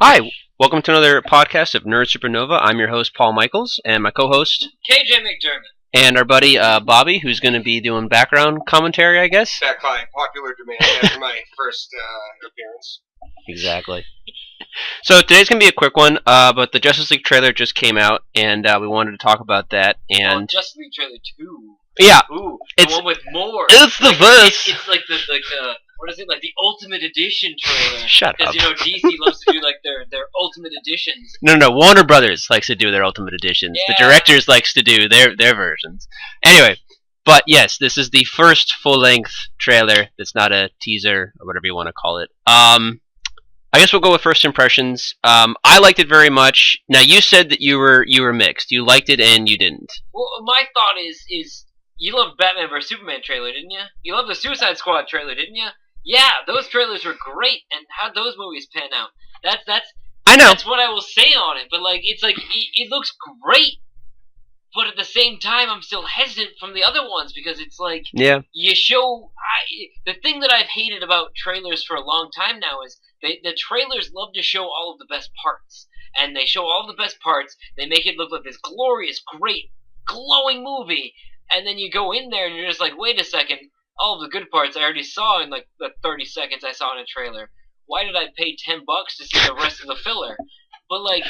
Hi, welcome to another podcast of Nerd Supernova. I'm your host, Paul Michaels, and my co-host, KJ McDermott. And our buddy, Bobby, who's going to be doing background commentary, I guess. Back by popular demand after my first appearance. Exactly. So today's going to be a quick one, but the Justice League trailer just came out, and we wanted to talk about that. And Justice League trailer 2. Yeah, Ooh, it's the one with more. It's the best. It's like the what is it, like the Ultimate Edition trailer? Shut up. Because DC loves to do like their Ultimate Editions. No, Warner Brothers likes to do their Ultimate Editions. Yeah. The directors likes to do their versions. Anyway, but yes, this is the first full-length trailer. That's not a teaser or whatever you want to call it. I guess we'll go with first impressions. I liked it very much. Now you said that you were mixed. You liked it and you didn't. Well, my thought is you loved Batman vs Superman trailer, didn't you? You loved the Suicide Squad trailer, didn't you? Yeah, those trailers were great, and how'd those movies pan out? I know. That's what I will say on it. But like, it's like it looks great, but at the same time, I'm still hesitant from the other ones because it's like you show. The thing that I've hated about trailers for a long time now is the trailers love to show all of the best parts, and they show all of the best parts. They make it look like this glorious, great, glowing movie, and then you go in there and you're just like, wait a second. All of the good parts I already saw in like the 30 seconds I saw in a trailer. Why did I pay $10 to see the rest of the filler? But like,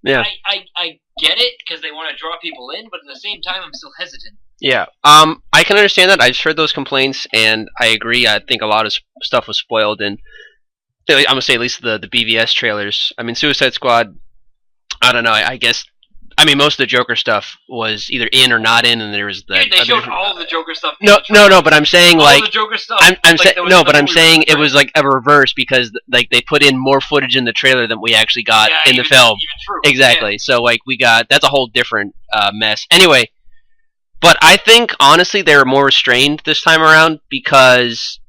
I get it because they want to draw people in, but at the same time, I'm still hesitant. Yeah, I can understand that. I've heard those complaints, and I agree. I think a lot of stuff was spoiled, and I'm gonna say at least the BVS trailers. I mean, Suicide Squad. I don't know. I guess. I mean, most of the Joker stuff was either in or not in, and there was the. Dude, they showed all of the Joker stuff. No, but I'm saying all like the Joker stuff. I'm saying no, but I'm saying it was like a reverse because like they put in more footage in the trailer than we actually got in the film. Even true. Exactly. Yeah. So like we got that's a whole different mess. Anyway, but I think honestly they were more restrained this time around because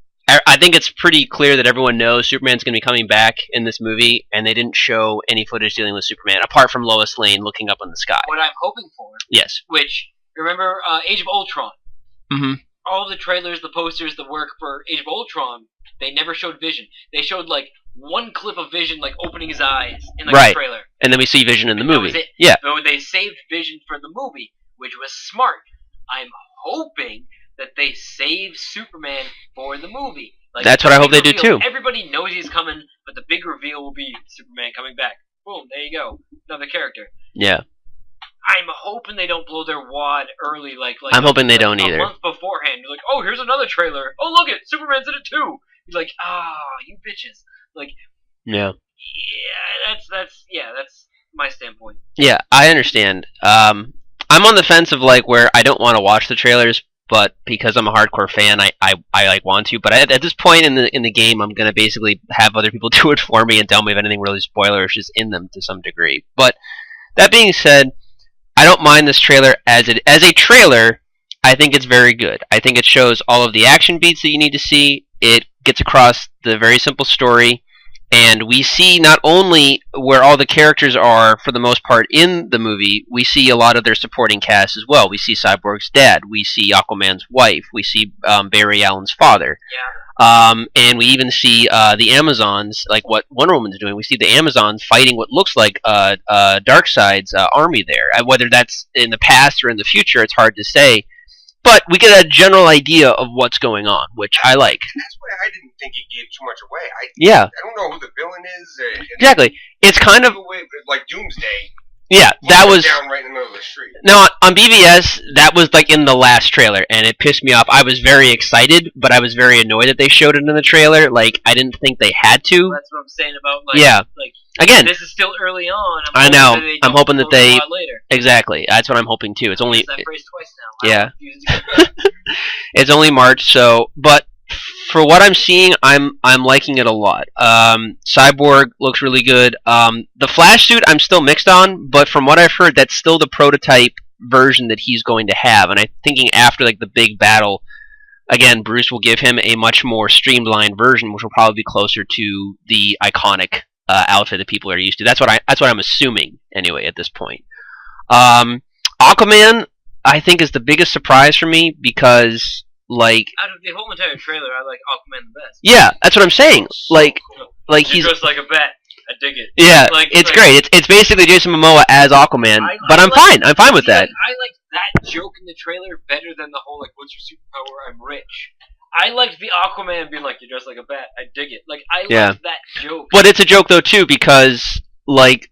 I think it's pretty clear that everyone knows Superman's going to be coming back in this movie, and they didn't show any footage dealing with Superman, apart from Lois Lane looking up in the sky. What I'm hoping for, yes. Which, remember Age of Ultron? Mm-hmm. All the trailers, the posters, the work for Age of Ultron, they never showed Vision. They showed, like, one clip of Vision, like, opening his eyes in, like, the trailer. And then we see Vision in the movie. That was it. Yeah. So they saved Vision for the movie, which was smart. I'm hoping that they save Superman for the movie. Like, that's what I hope they do too. Everybody knows he's coming, but the big reveal will be Superman coming back. Boom, there you go. Another character. Yeah. I'm hoping they don't blow their wad early, like I'm hoping they don't either. A month beforehand. You're like, oh, here's another trailer. Oh, look it, Superman's in it too. You're like, you bitches. Like, yeah, that's my standpoint. Yeah, I understand. I'm on the fence of like where I don't want to watch the trailers, but because I'm a hardcore fan, I like want to. But at this point in the game, I'm gonna basically have other people do it for me and tell me if anything really spoilerish is in them to some degree. But that being said, I don't mind this trailer as a trailer. I think it's very good. I think it shows all of the action beats that you need to see. It gets across the very simple story. And we see not only where all the characters are, for the most part, in the movie, we see a lot of their supporting cast as well. We see Cyborg's dad. We see Aquaman's wife. We see Barry Allen's father. Yeah. And we even see the Amazons, like what Wonder Woman's doing. We see the Amazons fighting what looks like Darkseid's army there. Whether that's in the past or in the future, it's hard to say. But we get a general idea of what's going on, which I like. That's why I didn't think it gave too much away. I don't know who the villain is. Exactly. It's kind of like Doomsday. Yeah, that was down right in the middle of the street. No, on BVS, that was like in the last trailer, and it pissed me off. I was very excited, but I was very annoyed that they showed it in the trailer. Like, I didn't think they had to. That's what I'm saying about like again, this is still early on. I know. I'm hoping that they later. Exactly. That's what I'm hoping too. It's only that phrase twice now. Yeah. It's only March, so but for what I'm seeing, I'm liking it a lot. Cyborg looks really good. The Flash suit I'm still mixed on, but from what I've heard, that's still the prototype version that he's going to have. And I'm thinking after like the big battle, again, Bruce will give him a much more streamlined version, which will probably be closer to the iconic outfit that people are used to. That's what I'm assuming anyway at this point. Aquaman, I think, is the biggest surprise for me because, like, out of the whole entire trailer, I like Aquaman the best. Yeah, that's what I'm saying. So like, cool. like he's dressed like a bat. I dig it. Yeah, it's great. It's basically Jason Momoa as Aquaman, but I'm fine. I'm fine with that. I like that joke in the trailer better than the whole, like, what's your superpower? I'm rich. I liked the Aquaman being like, you're dressed like a bat. I dig it. Like, I like that joke. But it's a joke, though, too, because, like,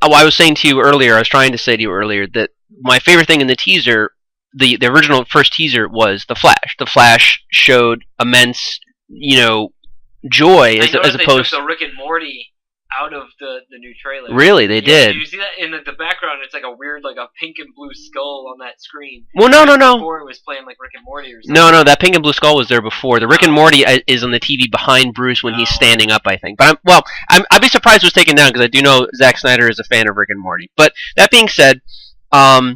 I was saying to you earlier, I was trying to say to you earlier, that my favorite thing in the teaser, the original first teaser, was The Flash. The Flash showed immense, joy as opposed they took the Rick and Morty out of the new trailer. Really, they did. Did you see that in the background? It's like a weird, like a pink and blue skull on that screen. Well, no. Before it was playing like Rick and Morty or something. No, that pink and blue skull was there before. The Rick and Morty is on the TV behind Bruce when he's standing up, I think. But I'd be surprised it was taken down because I do know Zack Snyder is a fan of Rick and Morty. But that being said, I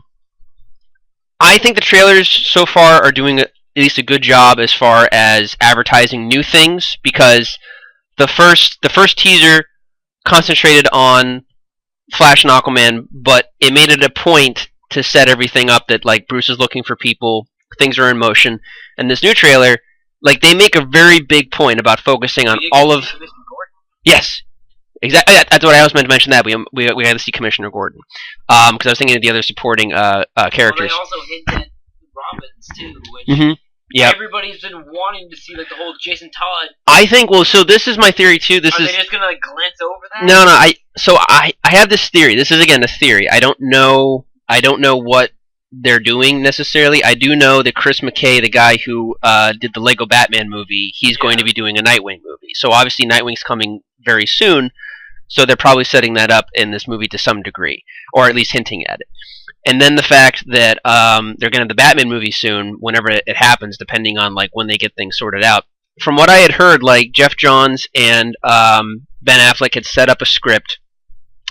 think the trailers so far are doing at least a good job as far as advertising new things, because the first teaser concentrated on Flash and Aquaman, but it made it a point to set everything up that, like, Bruce is looking for people, things are in motion, and this new trailer, like, they make a very big point about focusing on all of... Yes, exactly. That's what I was meant to mention. That we had to see Commissioner Gordon, because I was thinking of the other supporting characters. Well, they also hinted Robins too, which everybody's been wanting to see, like, the whole Jason Todd. I think. Well, so this is my theory too. Are they just gonna, like, glance over that? No. I have this theory. This is again a theory. I don't know what they're doing necessarily. I do know that Chris McKay, the guy who did the Lego Batman movie, he's going to be doing a Nightwing movie. So obviously Nightwing's coming very soon. So they're probably setting that up in this movie to some degree, or at least hinting at it. And then the fact that they're going to have the Batman movie soon, whenever it happens, depending on, like, when they get things sorted out. From what I had heard, like, Geoff Johns and Ben Affleck had set up a script,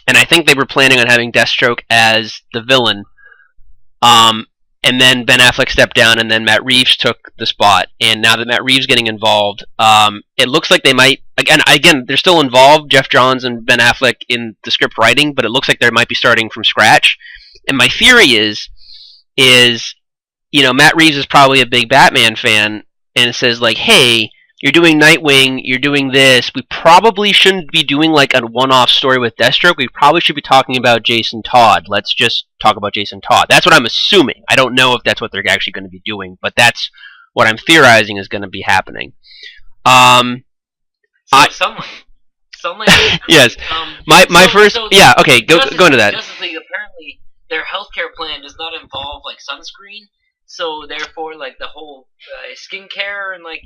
and I think they were planning on having Deathstroke as the villain. And then Ben Affleck stepped down, and then Matt Reeves took the spot. And now that Matt Reeves is getting involved, it looks like they might... Again, they're still involved, Geoff Johns and Ben Affleck, in the script writing, but it looks like they might be starting from scratch. And my theory is Matt Reeves is probably a big Batman fan, and it says, like, hey, you're doing Nightwing, you're doing this, we probably shouldn't be doing, like, a one-off story with Deathstroke, we probably should be talking about Jason Todd. Let's just talk about Jason Todd. That's what I'm assuming. I don't know if that's what they're actually going to be doing, but that's what I'm theorizing is going to be happening. Sunlight. Yes. Okay, go into that. Justice League, apparently their healthcare plan does not involve, like, sunscreen, so therefore, like, the whole skincare and like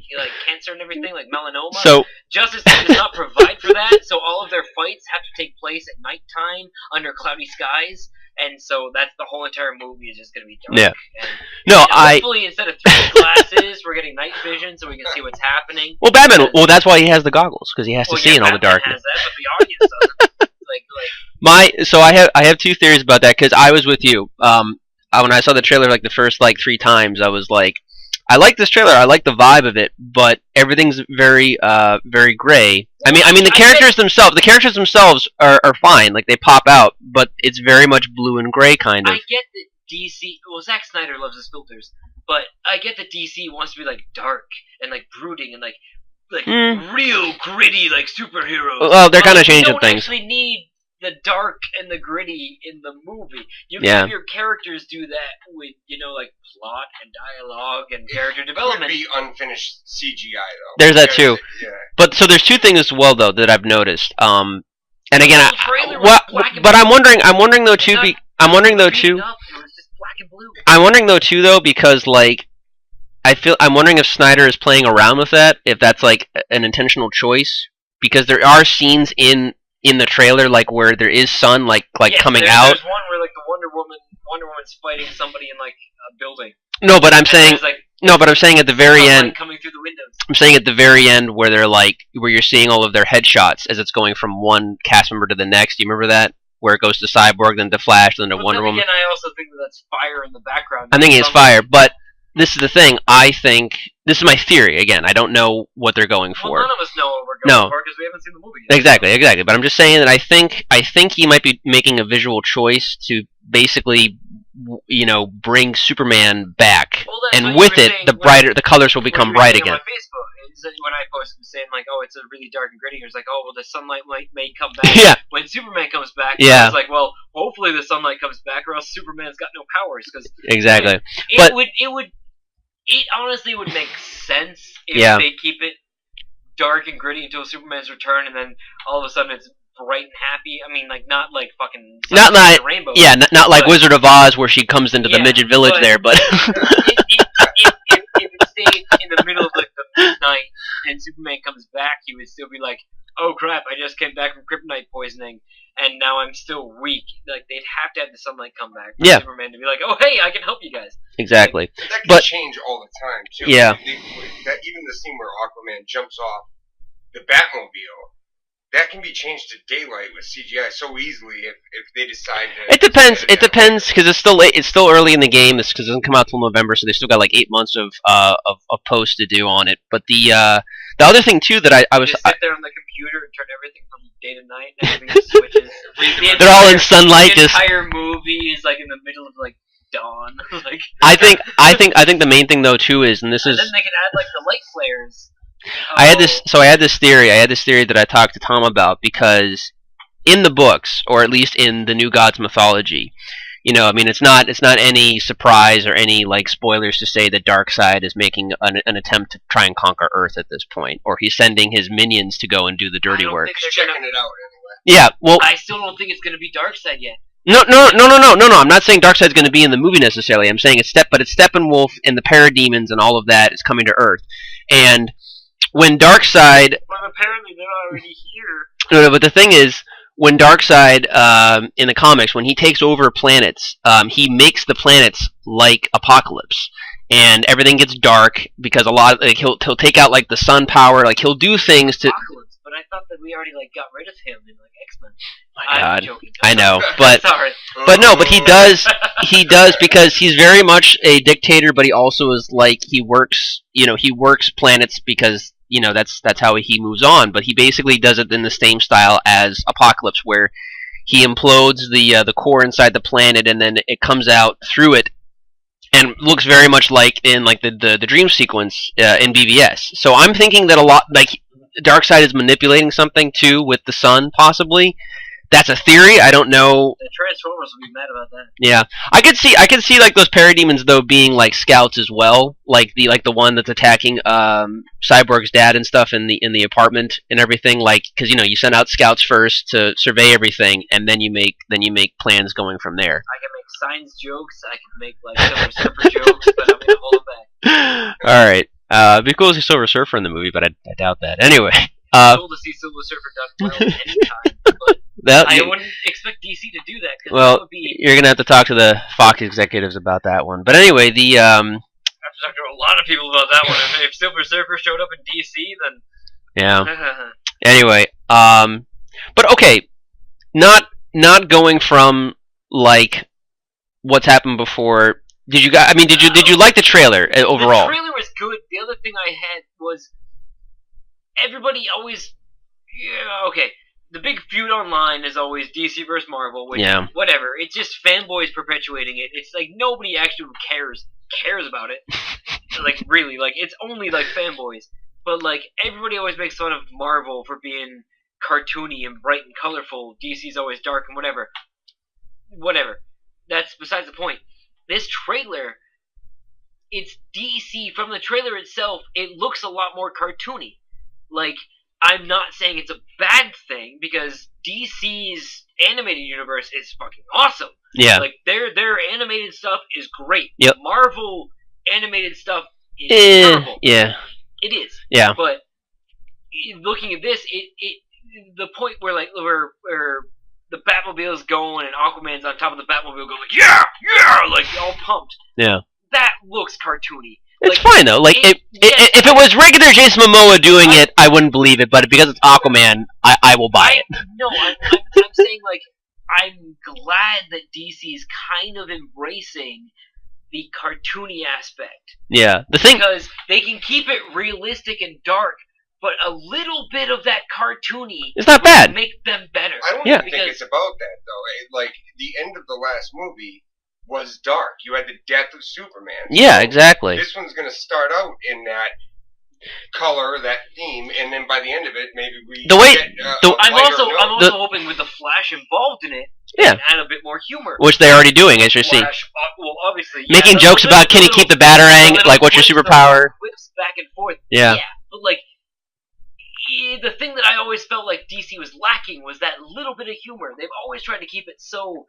cancer and everything, like melanoma. So Justice League does not provide for that. So all of their fights have to take place at nighttime under cloudy skies. And so that's the whole entire movie is just going to be dark. Yeah. Hopefully, instead of 3 glasses, we're getting night vision so we can see what's happening. Well, Batman. Well, that's why he has the goggles, because he has to see in all the darkness. Has that, but the audience doesn't. So I have 2 theories about that, because I was with you. When I saw the trailer, like, the first 3 times, I was like, I like this trailer. I like the vibe of it, but everything's very very gray. I mean the characters themselves are fine. Like, they pop out, but it's very much blue and gray kind of. I get that DC. Well, Zack Snyder loves his filters, but I get that DC wants to be, like, dark and, like, brooding and like real gritty, like, superheroes. Well, they're kind of changing things. You don't actually need the dark and the gritty in the movie. You can have your characters do that with, like, plot and dialogue and character development. Could be unfinished CGI, though. There's that too. Yeah. But so there's 2 things as well, though, that I've noticed. And again, but I'm wondering though too. I'm wondering though too, though, because, like, I'm wondering if Snyder is playing around with that, if that's, like, an intentional choice, because there are scenes in the trailer, like, where there is sun, like coming out. There's one where, like, the Wonder Woman's fighting somebody in, like, a building. No, but I'm saying at the very end. Coming through the windows. I'm saying at the very end where they're, like, where you're seeing all of their headshots as it's going from one cast member to the next. Do you remember that? Where it goes to Cyborg, then to Flash, then to Wonder Woman. Again, I also think that's fire in the background. I'm thinking it's fire, but this is the thing. I think this is my theory. Again, I don't know what they're going for. Well, none of us know what we're going for because we haven't seen the movie yet. Exactly. But I'm just saying that I think he might be making a visual choice to basically, bring Superman back, and with it, the colors will become bright again. On my Facebook, when I posted saying like, oh, it's a really dark and gritty. It was like, oh, well, the sunlight may come back when Superman comes back. Yeah. I was like, well, hopefully the sunlight comes back, or else Superman's got no powers. Cause exactly. It honestly would make sense if they keep it dark and gritty until Superman's return, and then all of a sudden it's bright and happy. I mean, like not like fucking rainbow. Yeah, not like Wizard of Oz where she comes into the midget village but if it stayed in the middle of like the midnight and Superman comes back, he would still be like, "Oh crap! I just came back from kryptonite poisoning, and now I'm still weak." Like they'd have to have the sunlight come back for Superman to be like, "Oh hey, I can help you guys." Exactly. Like, that can change all the time too. Yeah. That even the scene where Aquaman jumps off the Batmobile. That can be changed to daylight with CGI so easily if they decide to. It depends. It depends because it's still early in the game. This because it doesn't come out till November, so they still got like 8 months of post to do on it. But the other thing too that I was just sit there on the computer and turn everything from day to night. And everything switches. They're all in sunlight. The entire movie is like in the middle of like dawn. Like I think the main thing though too is, and this is. Then they can add like the light flares. I had this theory that I talked to Tom about, because in the books, or at least in the New Gods mythology, you know, I mean, it's not any surprise or any like spoilers to say that Darkseid is making an attempt to try and conquer Earth at this point, or he's sending his minions to go and do the dirty work. He's checking it out anyway. Yeah, well, I still don't think it's going to be Darkseid yet. No. I'm not saying Darkseid's going to be in the movie necessarily. I'm saying it's Steppenwolf and the Parademons and all of that is coming to Earth, and when Darkseid... Well, apparently they're already here. No, but the thing is, when Darkseid, in the comics, when he takes over planets, he makes the planets like Apocalypse. And everything gets dark, because a lot of, like, he'll take out, like, the sun power, like, he'll do things to... Apocalypse, but I thought that we already, like, got rid of him in, like, X-Men. My God. I'm joking. I know, but... Sorry. But he does, because he's very much a dictator, but he also is, like, he works planets because... You know, that's how he moves on, but he basically does it in the same style as Apocalypse, where he implodes the core inside the planet, and then it comes out through it, and looks very much like in like the dream sequence in BVS. So I'm thinking that a lot like Darkseid is manipulating something too with the sun, possibly. That's a theory. I don't know. The Transformers will be mad about that. Yeah, I could see like those Parademons though being like scouts as well, like the one that's attacking Cyborg's dad and stuff in the apartment and everything. Like, because you know you send out scouts first to survey everything, and then you make plans going from there. I can make science jokes. I can make like Silver Surfer jokes, but I'm gonna hold them back. All right, it'd be cool to see Silver Surfer in the movie, but I doubt that. Anyway, cool to see Silver Surfer done well anytime, but. I wouldn't expect DC to do that. Well, that would be... you're gonna have to talk to the Fox executives about that one. But anyway, I have to talk to a lot of people about that one. If Silver Surfer showed up in DC, then yeah. Anyway, but okay, not going from like what's happened before. Did you guys? I mean, did you like the trailer overall? The trailer was good. The other thing I had was everybody always. Yeah, okay. The big feud online is always DC versus Marvel, which, whatever. It's just fanboys perpetuating it. It's like nobody actually cares about it. Like, really, like, it's only, like, fanboys. But, like, everybody always makes fun of Marvel for being cartoony and bright and colorful. DC's always dark and whatever. Whatever. That's besides the point. This trailer, it's DC. From the trailer itself, it looks a lot more cartoony. Like... I'm not saying it's a bad thing, because DC's animated universe is fucking awesome. Yeah. Like, their animated stuff is great. Yep. Marvel animated stuff is terrible. Yeah. It is. Yeah. But looking at this, the point where the Batmobile's going and Aquaman's on top of the Batmobile going like, yeah, like all pumped. Yeah. That looks cartoony. It's fine though. Like if it was regular Jason Momoa doing it, I wouldn't believe it. But because it's Aquaman, I will buy it. No, I'm saying like I'm glad that DC's kind of embracing the cartoony aspect. Yeah, because they can keep it realistic and dark, but a little bit of that cartoony it's not bad. Make them better. I don't even think it's about that though. Like the end of the last movie was dark. You had the death of Superman. Yeah, so exactly. This one's going to start out in that color, that theme, and then by the end of it, maybe we I'm also hoping with the Flash involved in it, add a bit more humor. Which they're already doing, as you're seeing. Well, obviously, making jokes about can you keep the Batarang, like what's your superpower? Whips back and forth. Yeah. But like, the thing that I always felt like DC was lacking was that little bit of humor. They've always tried to keep it so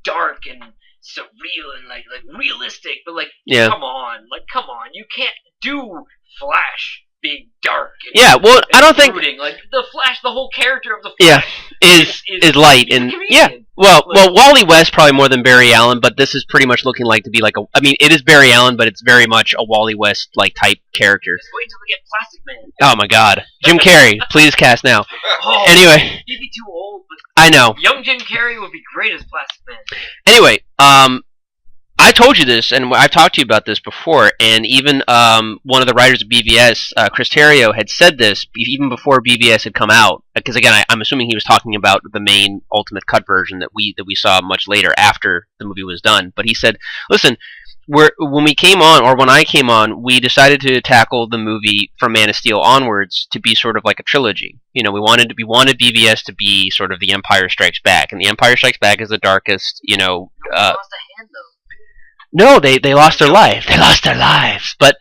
dark and surreal and like realistic, but like, come on, you can't do Flash being dark. And, well, I don't think like the Flash, the whole character of the Flash, is light and Well, Wally West probably more than Barry Allen, but this is pretty much looking like to be like a. I mean, it is Barry Allen, but it's very much a Wally West like type character. Just wait until we get Plastic Man. Oh my God, Jim Carrey, please cast now. Anyway, he'd be too old. But I know. Young Jim Carrey would be great as Plastic Man. Anyway, I told you this, and I've talked to you about this before, and even one of the writers of BVS, Chris Terrio, had said this even before BVS had come out. Because again, I'm assuming he was talking about the main Ultimate Cut version that we saw much later after the movie was done. But he said, "Listen, when we came on, or when I came on, we decided to tackle the movie from Man of Steel onwards to be sort of like a trilogy. You know, we wanted BVS to be sort of the Empire Strikes Back, and the Empire Strikes Back is the darkest. You know." Lost a hand, though. No, they lost their life. They lost their lives. But,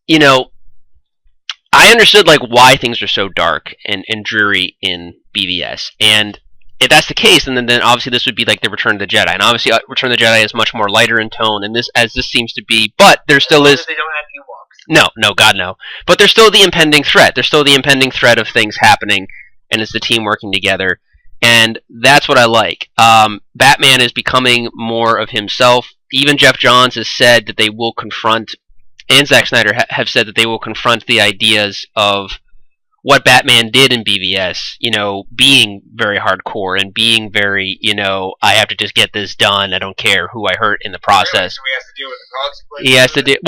you know, I understood like why things are so dark and dreary in BVS. And if that's the case, then obviously this would be like the Return of the Jedi. And obviously Return of the Jedi is much more lighter in tone, and this seems to be. But there still is. They don't have Ewoks. No, God no. But there's still the impending threat. There's still the impending threat of things happening, and it's the team working together. And that's what I like. Batman is becoming more of himself. Even Jeff Johns has said that they will confront, and Zack Snyder have said that they will confront the ideas of what Batman did in BVS, you know, being very hardcore and being very, you know, I have to just get this done. I don't care who I hurt in the process. So he has to deal with the consequences.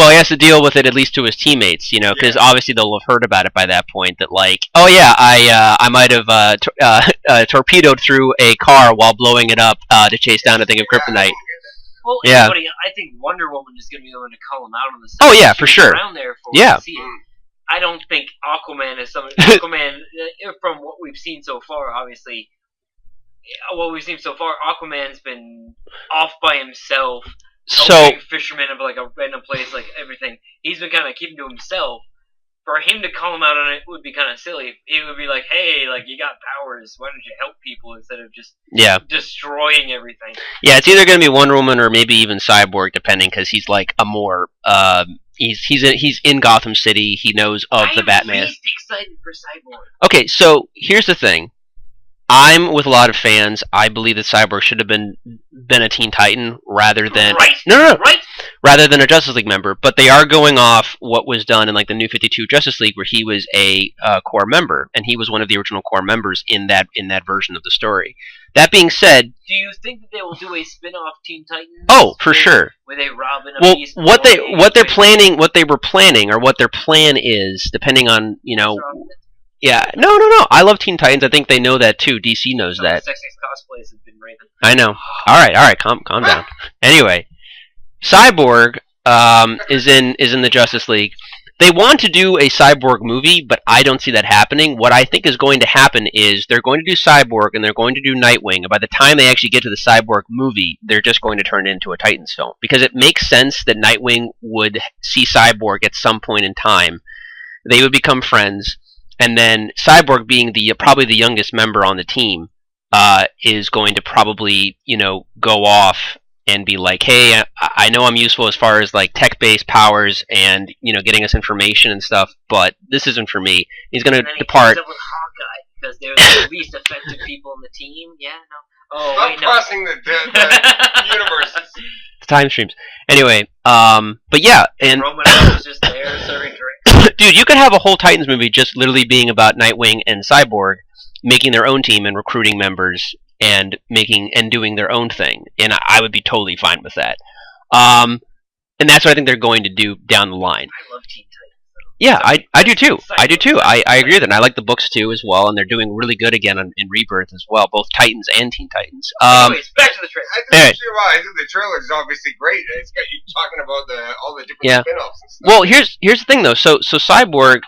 He has to deal with it at least to his teammates, you know, because obviously they'll have heard about it by that point. That like, oh yeah, I might have torpedoed through a car while blowing it up to chase down a thing of kryptonite. Well, I think Wonder Woman is going to be able to call him out on the side. Oh yeah, for sure. Around there for to see it. I don't think Aquaman is something. Aquaman, from what we've seen so far, obviously, Aquaman's been off by himself. Helping fishermen of like a random place, like everything. He's been kind of keeping to himself. For him to call him out on it would be kind of silly. It would be like, hey, like you got powers. Why don't you help people instead of just destroying everything? Yeah, it's either going to be Wonder Woman or maybe even Cyborg, depending, because he's like a more. He's in Gotham City. He knows of the Batman. I'm really excited for Cyborg. Okay, so here's the thing. I'm with a lot of fans. I believe that Cyborg should have been a Teen Titan rather than rather than a Justice League member. But they are going off what was done in like the New 52 Justice League, where he was a core member, and he was one of the original core members in that version of the story. That being said, do you think that they will do a spin-off Teen Titans? Oh, for sure. Where they Robin a Beast? Well, what their plan is, depending on Yeah, no. I love Teen Titans. I think they know that too. DC knows that. Sexiest cosplays have been Raven. I know. All right. Calm down. Anyway, Cyborg is in the Justice League. They want to do a Cyborg movie, but I don't see that happening. What I think is going to happen is they're going to do Cyborg and they're going to do Nightwing. And by the time they actually get to the Cyborg movie, they're just going to turn it into a Titans film, because it makes sense that Nightwing would see Cyborg at some point in time. They would become friends. And then Cyborg, being probably the youngest member on the team, is going to probably go off and be like, hey, I know I'm useful as far as like tech-based powers and getting us information and stuff, but this isn't for me. He's going to depart. With Hawkeye, because they're the least effective people on the team. Yeah, no. Oh, wait, no. Crossing the universes. Time streams. Anyway, but yeah, and Roman was just there serving drinks. Dude, you could have a whole Titans movie just literally being about Nightwing and Cyborg making their own team and recruiting members and doing their own thing, and I would be totally fine with that. And that's what I think they're going to do down the line. I love Teen Titans. Yeah, I do too. I do too. I agree with it. And I like the books too as well, and they're doing really good again in Rebirth as well, both Titans and Teen Titans. Anyways, back to the trailer. I think the trailer is obviously great. It's got you talking about all the different spin-offs and stuff. Well, here's the thing though. So Cyborg.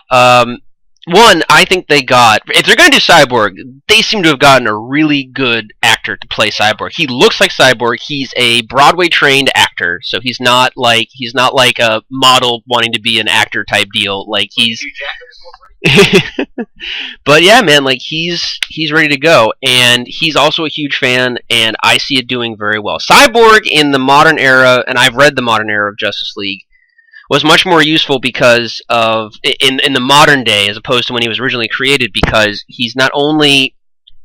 One, I think they got, if they're going to do Cyborg, they seem to have gotten a really good actor to play Cyborg. He looks like Cyborg. He's a Broadway trained actor, so he's not like a model wanting to be an actor type deal. Like he's But yeah, man, like he's ready to go, and he's also a huge fan, and I see it doing very well. Cyborg in the modern era, and I've read the modern era of Justice League, was much more useful because of in the modern day as opposed to when he was originally created, because he's not only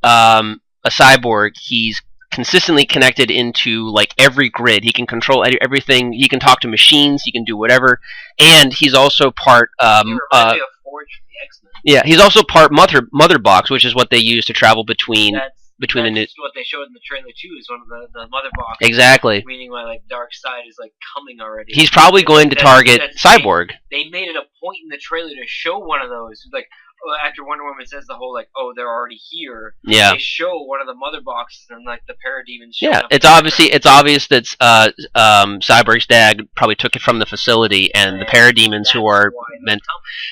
a cyborg, he's consistently connected into like every grid. He can control everything. He can talk to machines. He can do whatever, and he's also part. Yeah, he's also part Mother Box, which is what they use to travel between the new. What they showed in the trailer too is one of the Mother Box. Exactly. Meaning like Darkseid is like coming already. He's probably going to target Cyborg. They made it a point in the trailer to show one of those. Like after Wonder Woman says the whole like, oh, they're already here. Yeah. They show one of the Mother Boxes and like the Parademons. Yeah, it's obvious that Cyborg's dad probably took it from the facility, and the Parademons who are meant.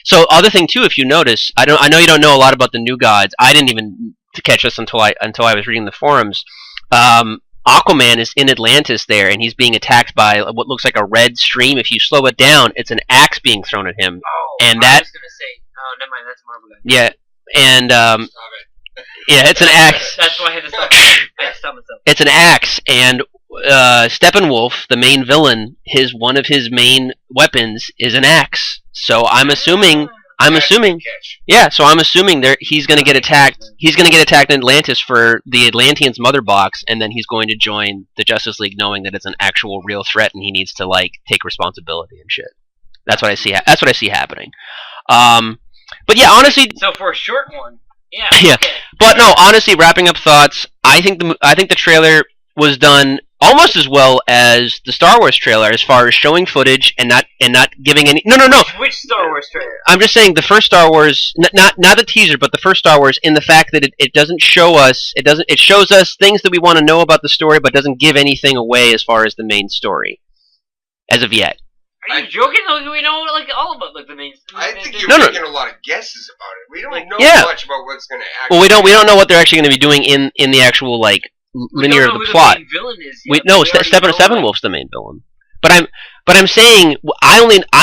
So other thing too, if you notice, I know you don't know a lot about the New Gods. I didn't even to catch this until I was reading the forums. Aquaman is in Atlantis there, and he's being attacked by what looks like a red stream. If you slow it down, it's an axe being thrown at him. Oh, and I was gonna say, oh, never mind, that's Marvel guy. Yeah, and yeah, it's an axe. That's why I had to stop. I had to stop myself. It's an axe, and Steppenwolf, the main villain, one of his main weapons is an axe. So I'm assuming. Yeah, so I'm assuming he's going to get attacked. He's going to get attacked in Atlantis for the Atlanteans' Mother Box, and then he's going to join the Justice League, knowing that it's an actual real threat, and he needs to like take responsibility and shit. That's what I see. That's what I see happening. But yeah, honestly. So for a short one, yeah. Yeah, okay. But no, honestly, wrapping up thoughts. I think the trailer was done almost as well as the Star Wars trailer, as far as showing footage and not giving any. No. Which Star Wars trailer? I'm just saying the first Star Wars, not the teaser, but the first Star Wars, in the fact that it doesn't show us. It shows us things that we want to know about the story, but doesn't give anything away as far as the main story, as of yet. Are you joking? Like, we know like all about like the main. I think you're making a lot of guesses about it. We don't know much about what's going to happen. Well, we don't know what they're actually going to be doing in the actual like linear of the plot. The main villain is Steppenwolf's the main villain. But I'm saying I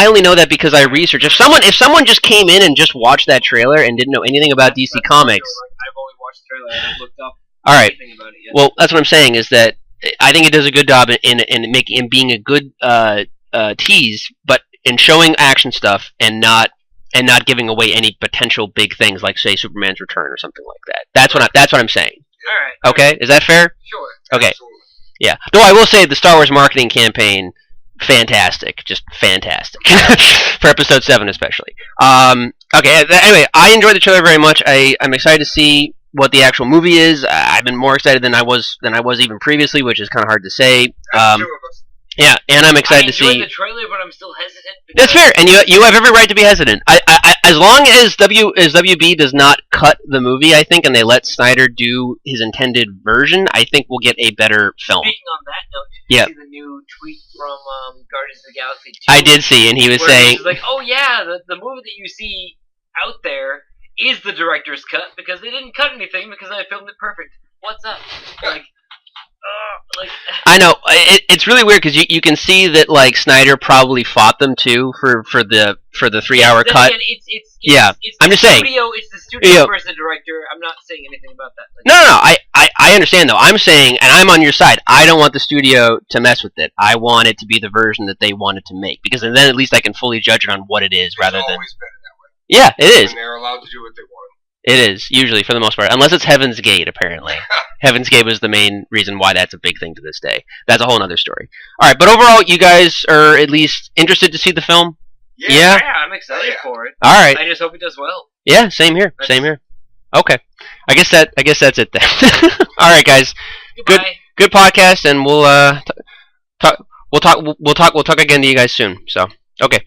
only know that because I researched. If someone just came in and just watched that trailer and didn't know anything about DC Comics, I've only watched the trailer. I haven't looked up anything about it yet. Well, that's what I'm saying is that I think it does a good job in being a good tease, but in showing action stuff and not giving away any potential big things like say Superman's return or something like that. That's what I'm saying. All right. Okay, is that fair? Sure. Okay. Absolutely. Yeah. Though I will say the Star Wars marketing campaign, fantastic, just fantastic for Episode 7 especially. Okay. Anyway, I enjoyed the trailer very much. I'm excited to see what the actual movie is. I've been more excited than I was even previously, which is kind of hard to say. Yeah, and I'm excited to see. I enjoyed the trailer, but I'm still hesitant. That's fair, and you have every right to be hesitant. As long as WB does not cut the movie, I think, and they let Snyder do his intended version, I think we'll get a better film. Speaking on that note, did you see the new tweet from Guardians of the Galaxy 2? I did see, and he was saying, like, oh yeah, the movie that you see out there is the director's cut because they didn't cut anything because I filmed it perfect. What's up? I know it's really weird because you can see that like Snyder probably fought them too for the 3-hour cut. Again, it's I'm just saying. It's the studio versus the director. I'm not saying anything about that. No. I understand though. I'm saying, and I'm on your side. I don't want the studio to mess with it. I want it to be the version that they wanted to make because then at least I can fully judge it on what it is rather than. Always been that way. Yeah, it is. And they're allowed to do what they want. It is, usually, for the most part. Unless it's Heaven's Gate, apparently. Heaven's Gate was the main reason why that's a big thing to this day. That's a whole other story. Alright, but overall, you guys are at least interested to see the film? Yeah, I'm excited for it. Alright. I just hope it does well. Yeah, same here. Same here. Okay. I guess that's it then. Alright, guys. Goodbye. Good podcast, and we'll talk again to you guys soon. So, okay.